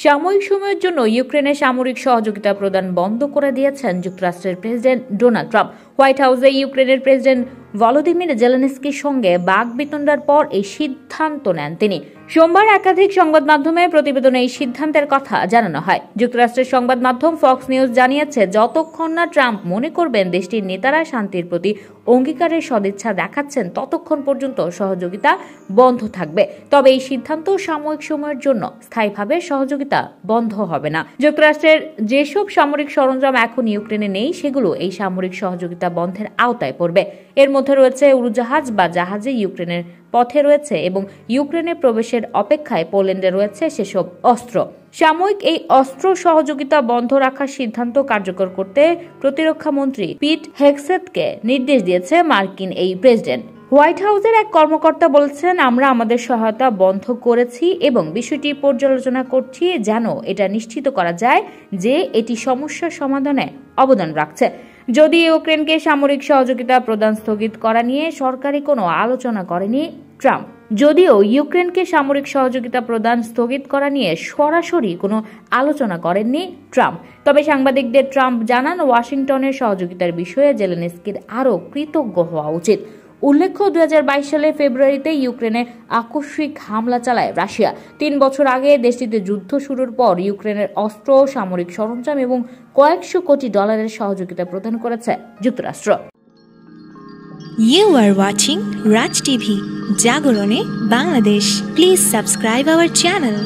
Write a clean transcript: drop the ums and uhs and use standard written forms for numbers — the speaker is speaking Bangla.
সাময়িক সময়ের জন্য ইউক্রেনে সামরিক সহযোগিতা প্রদান বন্ধ করে দিয়েছেন যুক্তরাষ্ট্রের প্রেসিডেন্ট ডোনাল্ড ট্রাম্প। হোয়াইট হাউসে ইউক্রেনের প্রেসিডেন্ট ভলোদিমির জেলেনস্কির সঙ্গে বাকবিতণ্ডার পর এই সিদ্ধান্ত নেন তিনি। সোমবার একাধিক সংবাদ মাধ্যমে প্রতিবেদনে এই সিদ্ধান্তের কথা জানানো হয়। যুক্তরাষ্ট্রের সংবাদ মাধ্যম ফক্স নিউজ জানিয়েছে, যতক্ষণ না ট্রাম্প মনে করবেন দেশটির নেতারা শান্তির প্রতি অঙ্গীকারের সদিচ্ছা দেখাচ্ছেন ততক্ষণ পর্যন্ত সহযোগিতা বন্ধ থাকবে। তবে এই সিদ্ধান্ত সাময়িক সময়ের জন্য, স্থায়ীভাবে সহযোগিতা বন্ধ হবে না। যুক্তরাষ্ট্রের যেসব সামরিক সরঞ্জাম এখন ইউক্রেনে নেই সেগুলো এই সামরিক সহযোগিতা বন্ধের আওতায় পড়বে। এর মধ্যে রয়েছে উড়োজাহাজ বা জাহাজে ইউক্রেনের পথে রয়েছে এবং ইউক্রেনে প্রবেশের অপেক্ষায় পোল্যান্ডে রয়েছে সেসব অস্ত্র। সাময়িক এই অস্ত্র সহযোগিতা বন্ধ রাখার সিদ্ধান্ত কার্যকর করতে প্রতিরক্ষা মন্ত্রী পিট হেগসেথকে নির্দেশ দিয়েছে মার্কিন এই প্রেসিডেন্ট। হোয়াইট হাউসের এক কর্মকর্তা বলেছেন, আমরা আমাদের সহায়তা বন্ধ করেছি এবং বিষয়টি পর্যালোচনা করছি যেন এটা নিশ্চিত করা যায় যে এটি সমস্যার সমাধানে অবদান রাখছে। যদি ইউক্রেনকে সামরিক সহযোগিতা প্রদান স্থগিত করা নিয়ে সরকারি কোনো আলোচনা করেনি ট্রাম্প। যদিও ইউক্রেনকে সামরিক সহযোগিতা প্রদান স্থগিত করা নিয়ে সরাসরি কোনো আলোচনা করেননি ট্রাম্প, তবে সাংবাদিকদের ট্রাম্প জানান ওয়াশিংটনের সহযোগিতার বিষয়ে জেলেনস্কির আরও কৃতজ্ঞ হওয়া উচিত। উল্লেখ্য, 2022 সালে ফেব্রুয়ারিতে ইউক্রেনে আকস্মিক হামলা চালায় রাশিয়া। 3 বছর আগে দেশটিতে যুদ্ধ শুরুর পর ইউক্রেনের অস্ত্র, সামরিক সরঞ্জাম এবং কয়েকশো কোটি ডলারের সহযোগিতা প্রদান করেছে যুক্তরাষ্ট্র। You are watching Raj TV, জাগরণে Bangladesh. Please subscribe our channel.